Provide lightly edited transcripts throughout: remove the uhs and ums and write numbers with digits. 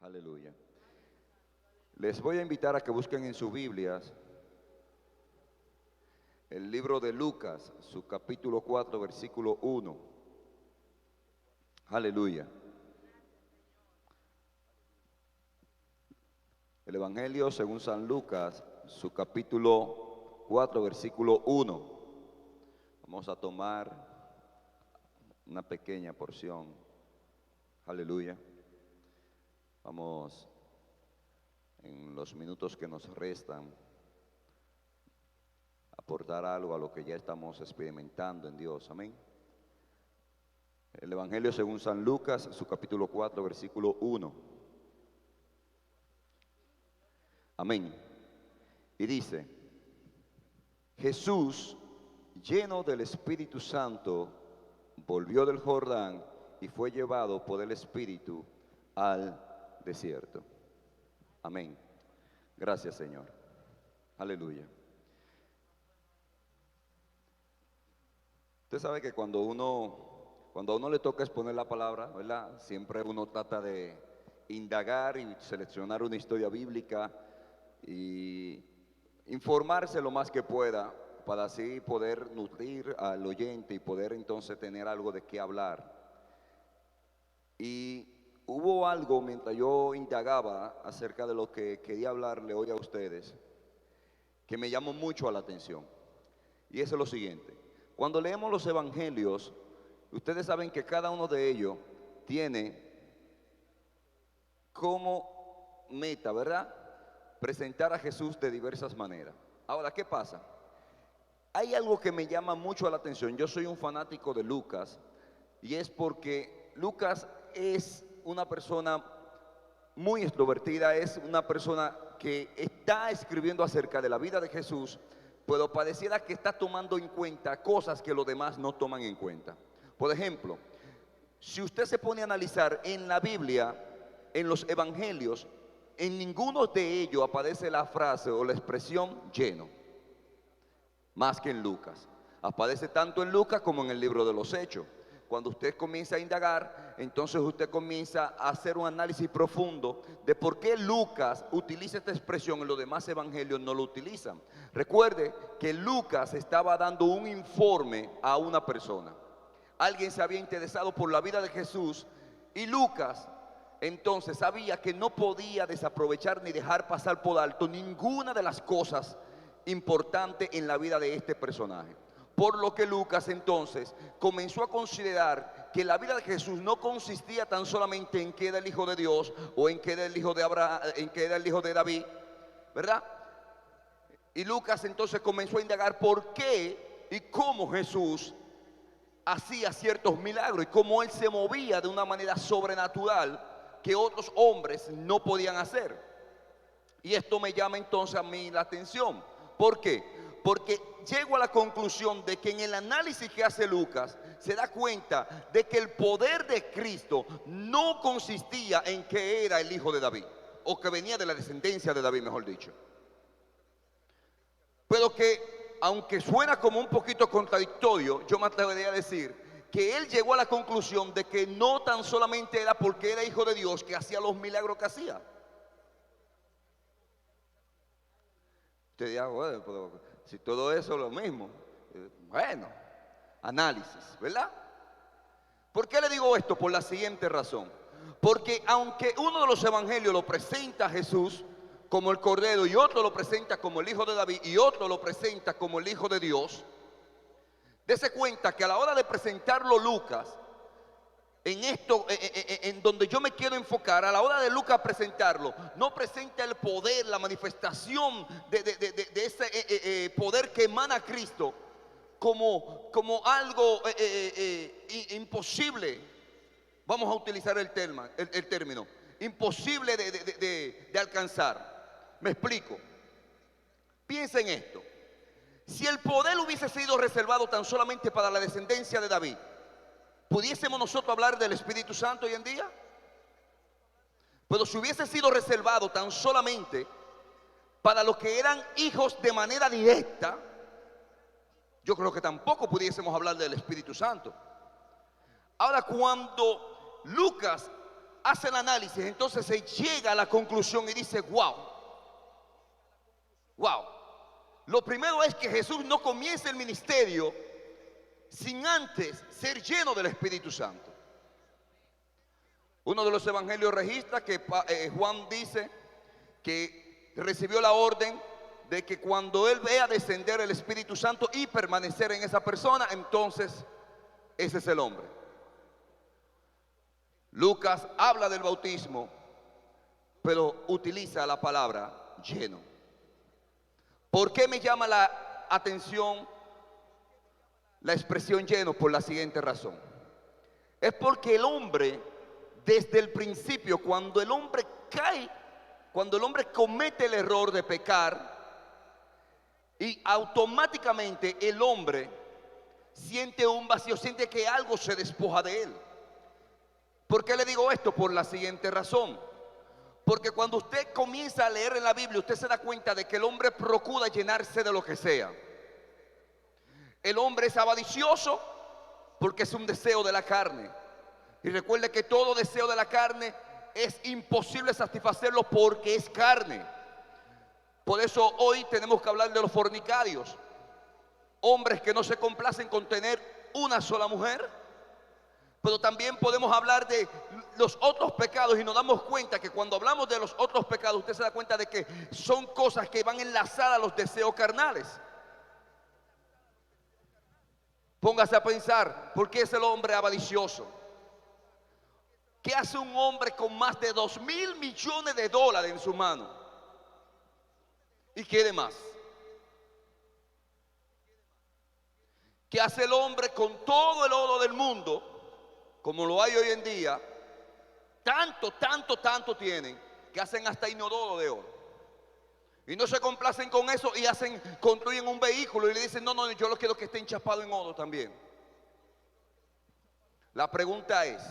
Aleluya. Les voy a invitar a que busquen en sus Biblias el libro de Lucas, su capítulo 4, versículo 1. Aleluya. El Evangelio según San Lucas, su capítulo 4, versículo 1. Vamos a tomar una pequeña porción. Aleluya. Vamos en los minutos que nos restan a aportar algo a lo que ya estamos experimentando en Dios. Amén. El Evangelio según San Lucas, su capítulo 4, versículo 1. Amén. Y dice: Jesús, lleno del Espíritu Santo, volvió del Jordán y fue llevado por el Espíritu al desierto. Amén. Gracias, Señor. Aleluya. Usted sabe que cuando a uno le toca exponer la palabra, ¿verdad? Siempre uno trata de indagar y seleccionar una historia bíblica y informarse lo más que pueda para así poder nutrir al oyente y poder entonces tener algo de qué hablar. Y hubo algo mientras yo indagaba acerca de lo que quería hablarle hoy a ustedes que me llamó mucho a la atención. Y eso es lo siguiente: cuando leemos los evangelios, ustedes saben que cada uno de ellos tiene como meta, ¿verdad?, presentar a Jesús de diversas maneras. Ahora, ¿qué pasa? Hay algo que me llama mucho la atención. Yo soy un fanático de Lucas, y es porque Lucas es una persona muy extrovertida, es una persona que está escribiendo acerca de la vida de Jesús, pero pareciera que está tomando en cuenta cosas que los demás no toman en cuenta. Por ejemplo, si usted se pone a analizar en la Biblia, en los evangelios, en ninguno de ellos aparece la frase o la expresión lleno, más que en Lucas. Aparece tanto en Lucas como en el libro de los Hechos. Cuando usted comienza a indagar, entonces usted comienza a hacer un análisis profundo de por qué Lucas utiliza esta expresión y los demás evangelios no lo utilizan. Recuerde que Lucas estaba dando un informe a una persona. Alguien se había interesado por la vida de Jesús y Lucas entonces sabía que no podía desaprovechar ni dejar pasar por alto ninguna de las cosas importantes en la vida de este personaje. Por lo que Lucas entonces comenzó a considerar que la vida de Jesús no consistía tan solamente en que era el Hijo de Dios o en que era el Hijo de Abraham, en que era el Hijo de David, ¿verdad? Y Lucas entonces comenzó a indagar por qué y cómo Jesús hacía ciertos milagros y cómo Él se movía de una manera sobrenatural que otros hombres no podían hacer. Y esto me llama entonces a mí la atención. ¿Por qué? Porque llego a la conclusión de que en el análisis que hace Lucas se da cuenta de que el poder de Cristo no consistía en que era el Hijo de David, o que venía de la descendencia de David, mejor dicho. Pero que, aunque suena como un poquito contradictorio, yo me atrevería a decir que él llegó a la conclusión de que no tan solamente era porque era hijo de Dios que hacía los milagros que hacía. Usted dirá, bueno, pero si todo eso es lo mismo. Bueno, análisis, ¿verdad? ¿Por qué le digo esto? Por la siguiente razón. Porque aunque uno de los evangelios lo presenta a Jesús como el Cordero y otro lo presenta como el Hijo de David y otro lo presenta como el Hijo de Dios, dése cuenta que a la hora de presentarlo Lucas, en esto, en donde yo me quiero enfocar, a la hora de Lucas presentarlo, no presenta el poder, la manifestación de ese poder que emana Cristo como algo imposible. Vamos a utilizar el término imposible de alcanzar. Me explico. Piensa en esto. Si el poder hubiese sido reservado tan solamente para la descendencia de David, ¿pudiésemos nosotros hablar del Espíritu Santo hoy en día? Pero si hubiese sido reservado tan solamente para los que eran hijos de manera directa, yo creo que tampoco pudiésemos hablar del Espíritu Santo. Ahora, cuando Lucas hace el análisis, entonces se llega a la conclusión y dice, wow, wow. Lo primero es que Jesús no comienza el ministerio sin antes ser lleno del Espíritu Santo. Uno de los evangelios registra que Juan dice que recibió la orden de que cuando él vea descender el Espíritu Santo y permanecer en esa persona, entonces ese es el hombre. Lucas habla del bautismo, pero utiliza la palabra lleno. ¿Por qué me llama la atención la expresión lleno? Por la siguiente razón. Es porque el hombre, desde el principio, cuando el hombre cae, cuando el hombre comete el error de pecar, y automáticamente el hombre siente un vacío, siente que algo se despoja de él. ¿Por qué le digo esto? Por la siguiente razón. Porque cuando usted comienza a leer en la Biblia, usted se da cuenta de que el hombre procura llenarse de lo que sea. El hombre es avaricioso porque es un deseo de la carne. Y recuerde que todo deseo de la carne es imposible satisfacerlo porque es carne. Por eso hoy tenemos que hablar de los fornicarios. Hombres que no se complacen con tener una sola mujer. Pero también podemos hablar de los otros pecados y nos damos cuenta que cuando hablamos de los otros pecados, usted se da cuenta de que son cosas que van enlazadas a los deseos carnales. Póngase a pensar, ¿por qué es el hombre avaricioso? ¿Qué hace un hombre con más de 2.000 millones de dólares en su mano? ¿Y quiere más? ¿Qué hace el hombre con todo el oro del mundo? Como lo hay hoy en día, tanto tienen que hacen hasta inodoro de oro. Y no se complacen con eso y construyen un vehículo y le dicen, no, yo lo quiero que esté enchapado en oro también. La pregunta es,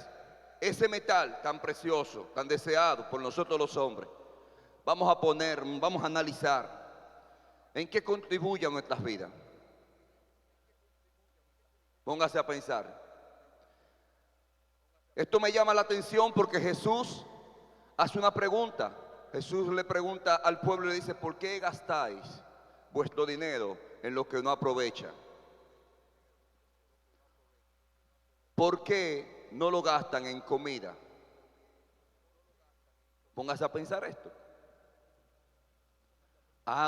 ese metal tan precioso, tan deseado por nosotros los hombres, vamos a analizar en qué contribuye a nuestras vidas. Póngase a pensar. Esto me llama la atención porque Jesús hace una pregunta. Jesús le pregunta al pueblo y le dice, ¿por qué gastáis vuestro dinero en lo que no aprovecha? ¿Por qué no lo gastan en comida? Póngase a pensar esto.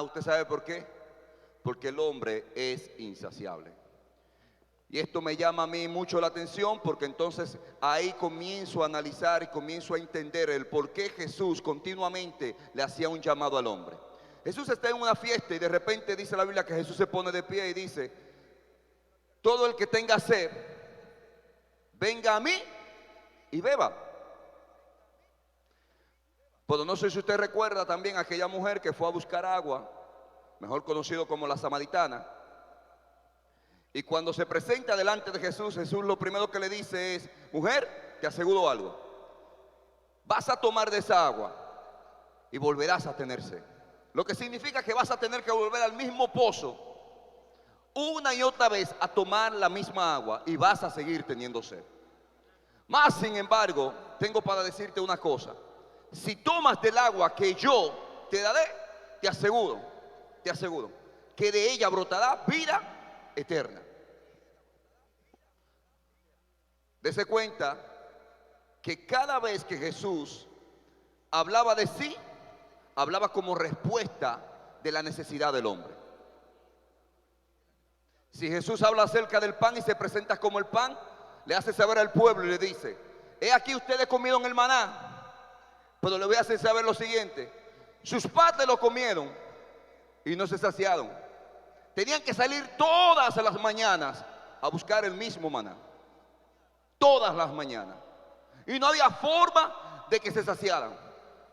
¿Usted sabe por qué? Porque el hombre es insaciable. Y esto me llama a mí mucho la atención porque entonces ahí comienzo a analizar y comienzo a entender el por qué Jesús continuamente le hacía un llamado al hombre. Jesús está en una fiesta y de repente dice la Biblia que Jesús se pone de pie y dice, todo el que tenga sed, venga a mí y beba. Pero no sé si usted recuerda también a aquella mujer que fue a buscar agua, mejor conocido como la samaritana. Y cuando se presenta delante de Jesús, Jesús lo primero que le dice es, mujer, te aseguro algo, vas a tomar de esa agua y volverás a tener sed. Lo que significa que vas a tener que volver al mismo pozo una y otra vez a tomar la misma agua y vas a seguir teniendo sed. Más sin embargo, tengo para decirte una cosa, si tomas del agua que yo te daré, te aseguro que de ella brotará vida eterna. Dese cuenta que cada vez que Jesús hablaba de sí, hablaba como respuesta de la necesidad del hombre. Si Jesús habla acerca del pan y se presenta como el pan, le hace saber al pueblo y le dice, he aquí ustedes comieron el maná, pero le voy a hacer saber lo siguiente, sus padres lo comieron y no se saciaron. Tenían que salir todas las mañanas a buscar el mismo maná. Todas las mañanas. Y no había forma de que se saciaran.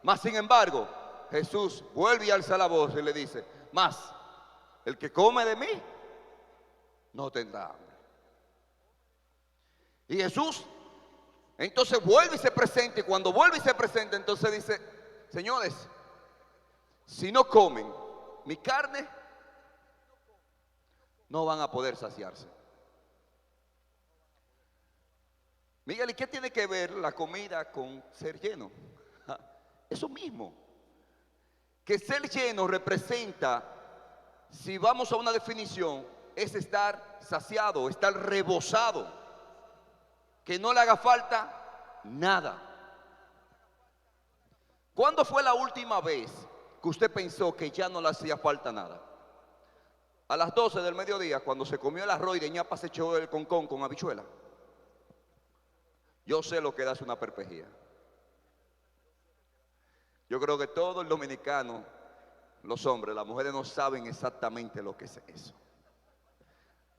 Mas sin embargo, Jesús vuelve y alza la voz y le dice, mas el que come de mí no tendrá hambre. Y Jesús entonces vuelve y se presenta. Y cuando vuelve y se presenta, entonces dice, señores, si no comen mi carne, no van a poder saciarse. Miguel, ¿y qué tiene que ver la comida con ser lleno? Ja, eso mismo. Que ser lleno representa, si vamos a una definición, es estar saciado, estar rebosado, que no le haga falta nada. ¿Cuándo fue la última vez que usted pensó que ya no le hacía falta nada? A las 12 del mediodía, cuando se comió el arroz y de ñapa se echó el concón con habichuela. Yo sé lo que da una perpejía. Yo creo que todo el dominicano, los hombres, las mujeres no saben exactamente lo que es eso.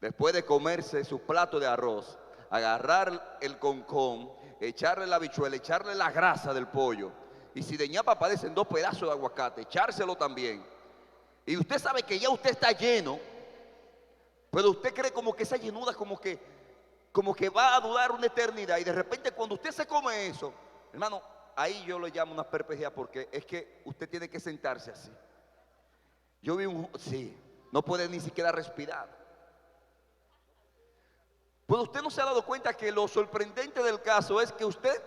Después de comerse su plato de arroz, agarrar el concón, echarle la habichuela, echarle la grasa del pollo, y si de ñapa aparecen 2 pedazos de aguacate, echárselo también. Y usted sabe que ya usted está lleno, pero usted cree como que esa llenura como que va a durar una eternidad. Y de repente cuando usted se come eso, hermano, ahí yo lo llamo una perpejía, porque es que usted tiene que sentarse así. Yo vi sí, no puede ni siquiera respirar. Pues usted no se ha dado cuenta que lo sorprendente del caso es que usted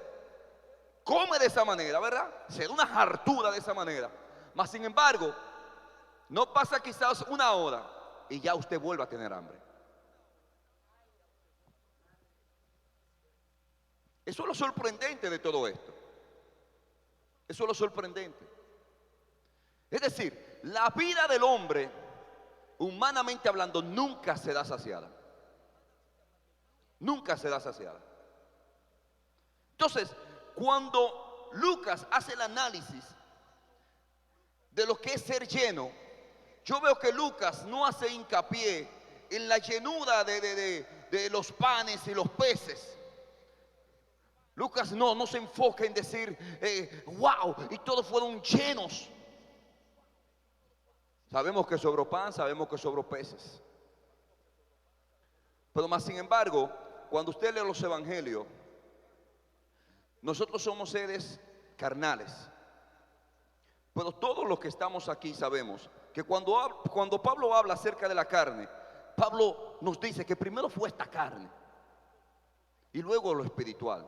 come de esa manera, ¿verdad? Se da una hartura de esa manera. Mas sin embargo, no pasa quizás una hora y ya usted vuelve a tener hambre. Eso es lo sorprendente de todo esto. Eso es lo sorprendente. Es decir, la vida del hombre, humanamente hablando, nunca será saciada. Nunca será saciada. Entonces, cuando Lucas hace el análisis de lo que es ser lleno, yo veo que Lucas no hace hincapié en la llenura de los panes y los peces. Lucas no se enfoca en decir, wow, y todos fueron llenos. Sabemos que sobró pan, sabemos que sobró peces. Pero más sin embargo, cuando usted lee los evangelios, nosotros somos seres carnales. Pero todos los que estamos aquí sabemos que cuando Pablo habla acerca de la carne, Pablo nos dice que primero fue esta carne y luego lo espiritual.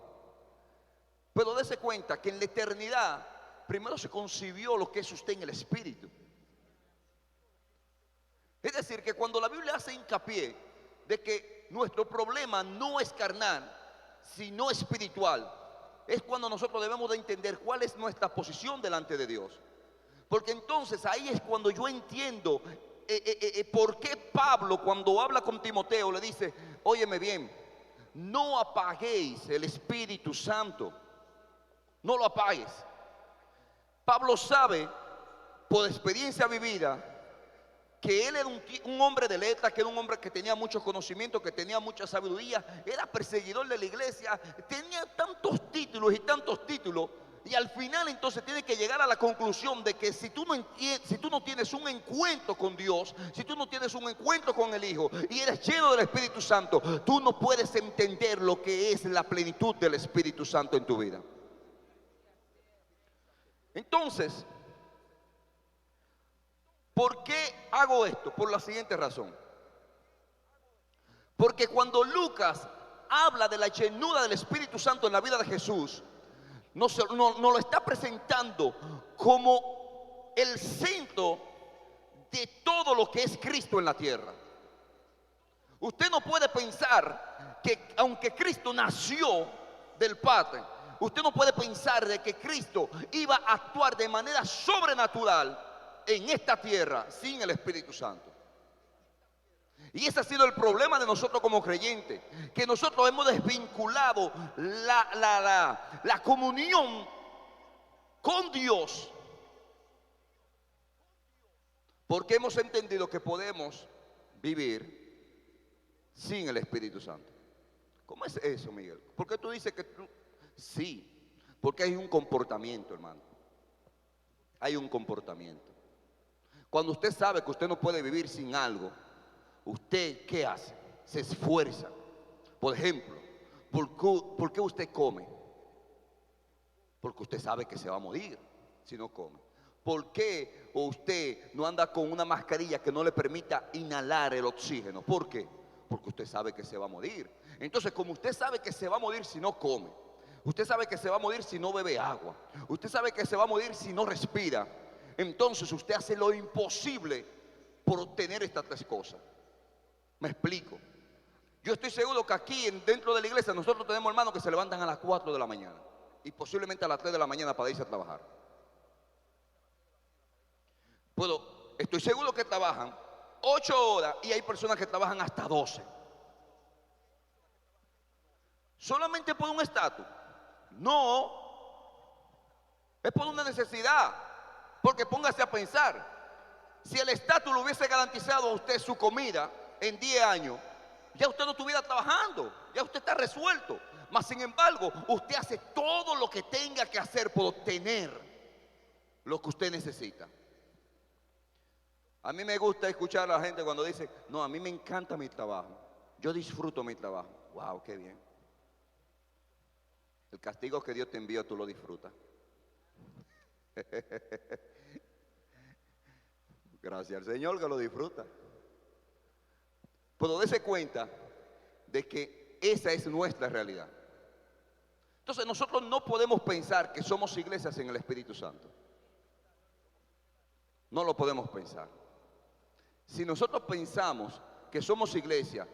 Pero dése cuenta que en la eternidad primero se concibió lo que es usted en el espíritu. Es decir, que cuando la Biblia hace hincapié de que nuestro problema no es carnal, sino espiritual, es cuando nosotros debemos de entender cuál es nuestra posición delante de Dios. Porque entonces ahí es cuando yo entiendo por qué Pablo, cuando habla con Timoteo, le dice, óyeme bien, no apaguéis el Espíritu Santo. No lo apagues. Pablo sabe, por experiencia vivida, que él era un hombre de letras, que era un hombre que tenía mucho conocimiento, que tenía mucha sabiduría, era perseguidor de la iglesia, tenía tantos títulos y tantos títulos, y al final entonces tiene que llegar a la conclusión de que si tú no tienes un encuentro con Dios, si tú no tienes un encuentro con el Hijo y eres lleno del Espíritu Santo, tú no puedes entender lo que es la plenitud del Espíritu Santo en tu vida. Entonces, ¿por qué hago esto? Por la siguiente razón. Porque cuando Lucas habla de la llenura del Espíritu Santo en la vida de Jesús, no lo está presentando como el centro de todo lo que es Cristo en la tierra. Usted no puede pensar que aunque Cristo nació del Padre, usted no puede pensar de que Cristo iba a actuar de manera sobrenatural en esta tierra sin el Espíritu Santo. Y ese ha sido el problema de nosotros como creyentes, que nosotros hemos desvinculado la comunión con Dios, porque hemos entendido que podemos vivir sin el Espíritu Santo. ¿Cómo es eso, Miguel? ¿Por qué tú dices que tú? Sí, porque hay un comportamiento, hermano. Hay un comportamiento. Cuando usted sabe que usted no puede vivir sin algo, ¿usted qué hace? Se esfuerza. Por ejemplo, ¿por qué usted come? Porque usted sabe que se va a morir si no come. ¿Por qué usted no anda con una mascarilla que no le permita inhalar el oxígeno? ¿Por qué? Porque usted sabe que se va a morir. Entonces, como usted sabe que se va a morir si no come, usted sabe que se va a morir si no bebe agua, usted sabe que se va a morir si no respira, entonces usted hace lo imposible por obtener estas tres cosas. Me explico. Yo estoy seguro que aquí dentro de la iglesia nosotros tenemos hermanos que se levantan a las 4 de la mañana y posiblemente a las 3 de la mañana para irse a trabajar. Pero estoy seguro que trabajan 8 horas y hay personas que trabajan hasta 12. ¿Solamente por un estatus? No, es por una necesidad. Porque póngase a pensar, si el estatus le hubiese garantizado a usted su comida en 10 años, ya usted no estuviera trabajando, ya usted está resuelto. Mas sin embargo, usted hace todo lo que tenga que hacer por obtener lo que usted necesita. A mí me gusta escuchar a la gente cuando dice, no, a mí me encanta mi trabajo, yo disfruto mi trabajo. Wow, qué bien. El castigo que Dios te envió, tú lo disfrutas. Gracias al Señor que lo disfruta. Pero dése cuenta de que esa es nuestra realidad. Entonces nosotros no podemos pensar que somos iglesias en el Espíritu Santo. No lo podemos pensar. Si nosotros pensamos que somos iglesia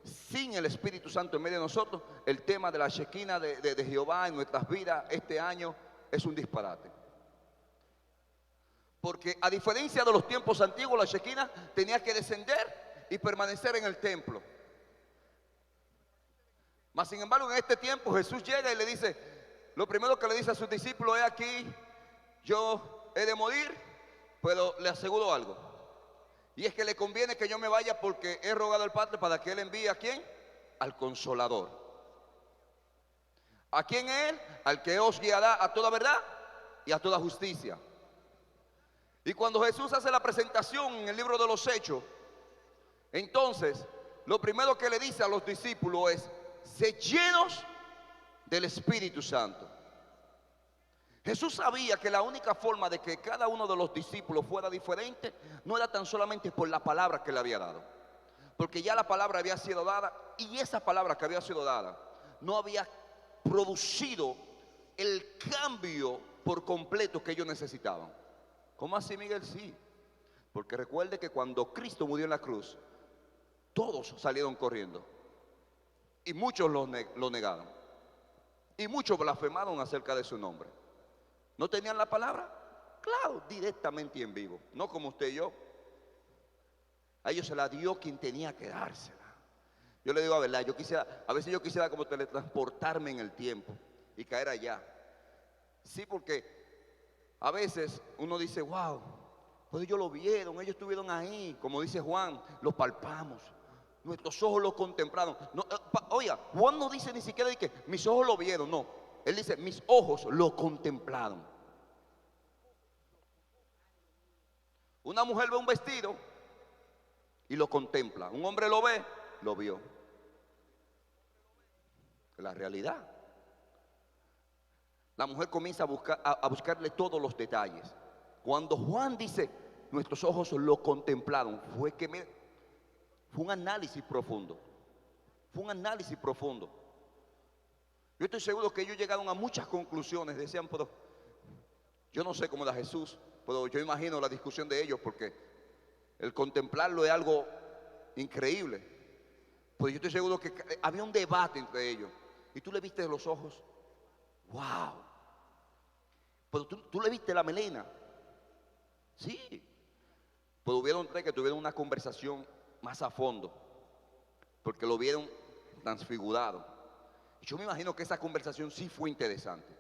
sin el Espíritu Santo en medio de nosotros, el tema de la Shekinah de Jehová en nuestras vidas este año es un disparate. Porque a diferencia de los tiempos antiguos, la Shekinah tenía que descender y permanecer en el templo. Mas sin embargo, en este tiempo Jesús llega y le dice, lo primero que le dice a sus discípulos es: aquí yo he de morir, pero le aseguro algo, y es que le conviene que yo me vaya, porque he rogado al Padre para que Él envíe ¿a quién? Al Consolador. ¿A quién es Él? Al que os guiará a toda verdad y a toda justicia. Y cuando Jesús hace la presentación en el libro de los Hechos, entonces lo primero que le dice a los discípulos es: sed llenos del Espíritu Santo. Jesús sabía que la única forma de que cada uno de los discípulos fuera diferente no era tan solamente por la palabra que le había dado, porque ya la palabra había sido dada, y esa palabra que había sido dada no había producido el cambio por completo que ellos necesitaban. ¿Cómo así, Miguel? Sí, porque recuerde que cuando Cristo murió en la cruz, todos salieron corriendo y muchos lo negaron y muchos blasfemaron acerca de su nombre. ¿No tenían la palabra? Claro, directamente y en vivo, no como usted y yo. A ellos se la dio quien tenía que dársela. Yo le digo la verdad, a veces yo quisiera como teletransportarme en el tiempo y caer allá. Sí, porque a veces uno dice, wow, pues ellos lo vieron, ellos estuvieron ahí, como dice Juan, lo palpamos, nuestros ojos lo contemplaron. No, oiga, Juan no dice ni siquiera de que mis ojos lo vieron, no, él dice mis ojos lo contemplaron. Una mujer ve un vestido y lo contempla, un hombre lo ve, lo vio. La realidad. La mujer comienza a buscarle todos los detalles. Cuando Juan dice nuestros ojos lo contemplaron, fue un análisis profundo. Fue un análisis profundo. Yo estoy seguro que ellos llegaron a muchas conclusiones. Decían, pero yo no sé cómo era Jesús, pero yo imagino la discusión de ellos, porque el contemplarlo es algo increíble. Pues yo estoy seguro que había un debate entre ellos. Y tú le viste los ojos. ¡Wow! Pero tú le viste la melena. Sí. Pero hubieron tres que tuvieron una conversación más a fondo, porque lo vieron transfigurado. Y yo me imagino que esa conversación sí fue interesante.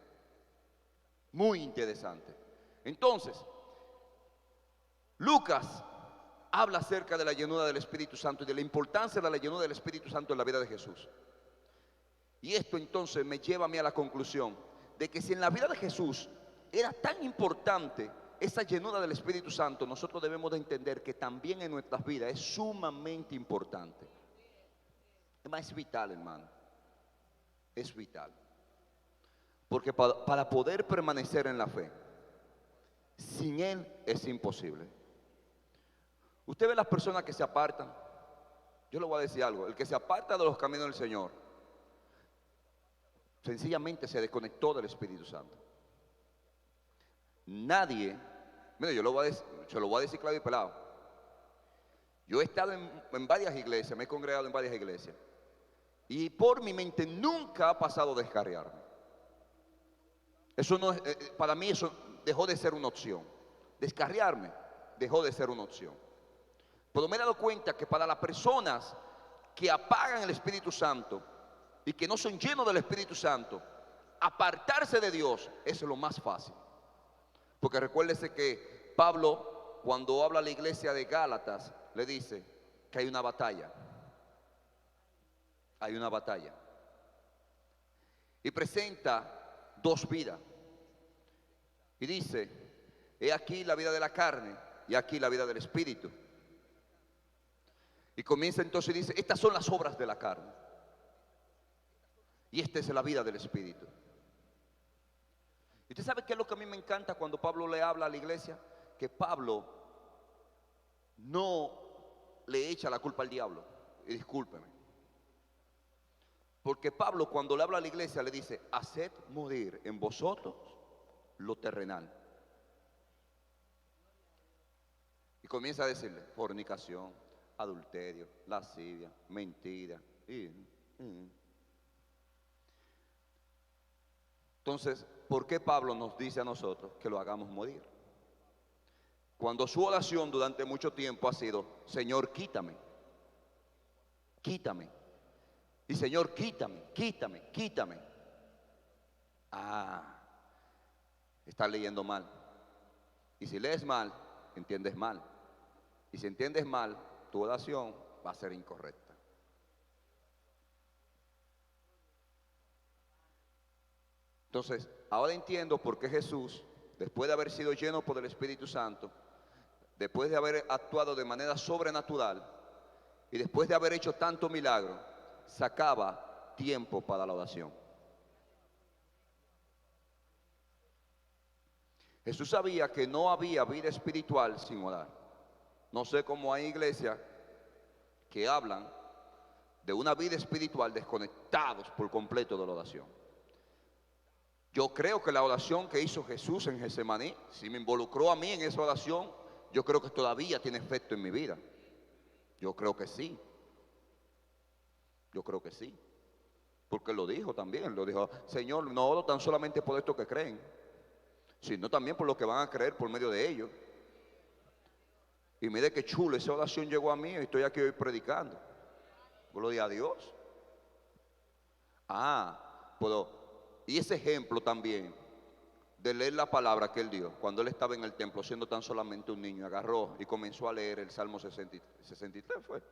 Muy interesante. Entonces, Lucas habla acerca de la llenura del Espíritu Santo y de la importancia de la llenura del Espíritu Santo en la vida de Jesús. Y esto entonces me lleva a mí a la conclusión de que si en la vida de Jesús era tan importante esa llenura del Espíritu Santo, nosotros debemos de entender que también en nuestras vidas es sumamente importante. Es vital, hermano. Es vital. Porque para poder permanecer en la fe, sin Él es imposible. Usted ve las personas que se apartan. Yo le voy a decir algo: el que se aparta de los caminos del Señor sencillamente se desconectó del Espíritu Santo. Nadie, mira, yo se lo voy a decir claro y pelado. Yo he estado en varias iglesias, me he congregado en varias iglesias. Y por mi mente nunca ha pasado descarriarme. Eso no es, para mí eso dejó de ser una opción. Descarriarme dejó de ser una opción. Pero me he dado cuenta que para las personas que apagan el Espíritu Santo y que no son llenos del Espíritu Santo, apartarse de Dios es lo más fácil. Porque recuérdese que Pablo, cuando habla a la iglesia de Gálatas, le dice que hay una batalla. Hay una batalla. Y presenta dos vidas. Y dice, he aquí la vida de la carne y aquí la vida del Espíritu. Y comienza entonces y dice, estas son las obras de la carne. Y esta es la vida del Espíritu. ¿Y usted sabe qué es lo que a mí me encanta cuando Pablo le habla a la iglesia? Que Pablo no le echa la culpa al diablo. Y discúlpeme. Porque Pablo cuando le habla a la iglesia le dice, haced morir en vosotros lo terrenal. Y comienza a decirle, fornicación, adulterio, lascivia, mentira. Entonces, ¿por qué Pablo nos dice a nosotros que lo hagamos morir? Cuando su oración durante mucho tiempo ha sido, Señor, quítame, quítame. Y Señor, quítame, quítame, quítame. Estás leyendo mal. Y si lees mal, entiendes mal. Y si entiendes mal, tu oración va a ser incorrecta. Entonces, ahora entiendo por qué Jesús, después de haber sido lleno por el Espíritu Santo, después de haber actuado de manera sobrenatural y después de haber hecho tanto milagro, sacaba tiempo para la oración. Jesús sabía que no había vida espiritual sin orar. No sé cómo hay iglesias que hablan de una vida espiritual desconectados por completo de la oración. Yo creo que la oración que hizo Jesús en Getsemaní, si me involucró a mí en esa oración, yo creo que todavía tiene efecto en mi vida. Yo creo que sí. Yo creo que sí. Porque lo dijo también, lo dijo, Señor, no oro tan solamente por esto que creen, sino también por lo que van a creer por medio de ellos. Y mire qué chulo, esa oración llegó a mí y estoy aquí hoy predicando. Gloria a Dios. Y ese ejemplo también de leer la palabra que él dio, cuando él estaba en el templo siendo tan solamente un niño, agarró y comenzó a leer el Salmo 63 fue,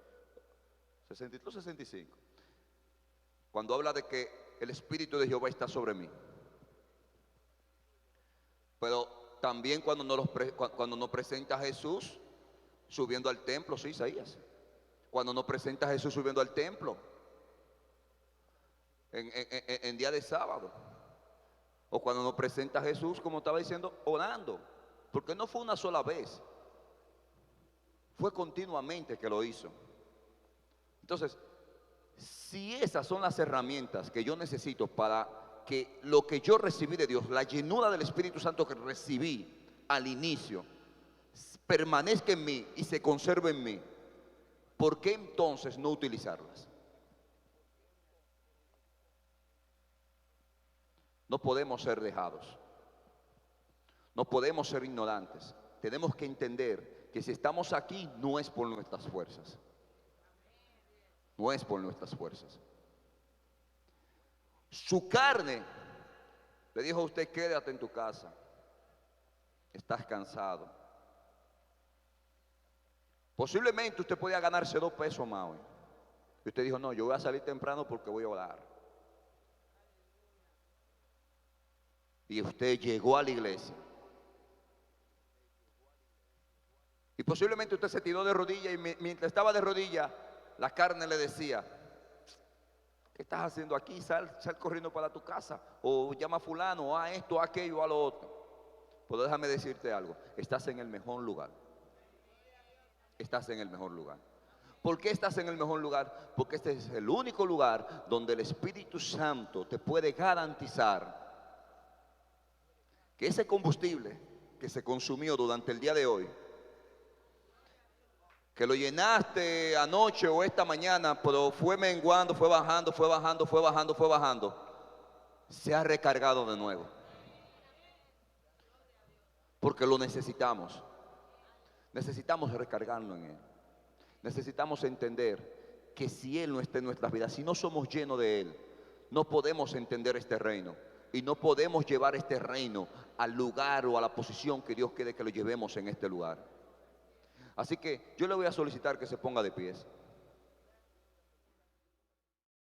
63 o 65, cuando habla de que el Espíritu de Jehová está sobre mí. Pero también cuando nos presenta a Jesús subiendo al templo, sí, Isaías, cuando nos presenta a Jesús subiendo al templo en día de sábado, o cuando nos presenta a Jesús, como estaba diciendo, orando, porque no fue una sola vez, fue continuamente que lo hizo. Entonces, si esas son las herramientas que yo necesito para que lo que yo recibí de Dios, la llenura del Espíritu Santo que recibí al inicio, permanezca en mí y se conserve en mí, ¿por qué entonces no utilizarlas? No podemos ser dejados. No podemos ser ignorantes. Tenemos que entender que si estamos aquí no es por nuestras fuerzas. No es por nuestras fuerzas. Su carne le dijo a usted, quédate en tu casa. Estás cansado. Posiblemente usted podía ganarse 2 pesos más hoy. Y usted dijo, no, yo voy a salir temprano porque voy a orar. Y usted llegó a la iglesia. Y posiblemente usted se tiró de rodillas y mientras estaba de rodillas, la carne le decía, ¿qué estás haciendo aquí? Sal corriendo para tu casa. O llama a fulano, o a esto, a aquello, a lo otro. Pero déjame decirte algo, estás en el mejor lugar. Estás en el mejor lugar. ¿Por qué estás en el mejor lugar? Porque este es el único lugar donde el Espíritu Santo te puede garantizar que ese combustible que se consumió durante el día de hoy, que lo llenaste anoche o esta mañana, pero fue menguando, fue bajando, fue bajando, fue bajando, fue bajando, se ha recargado de nuevo. Porque lo necesitamos. Necesitamos recargarlo en Él. Necesitamos entender que si Él no está en nuestras vidas, si no somos llenos de Él, no podemos entender este reino. Y no podemos llevar este reino al lugar o a la posición que Dios quiere que lo llevemos en este lugar. Así que yo le voy a solicitar que se ponga de pies.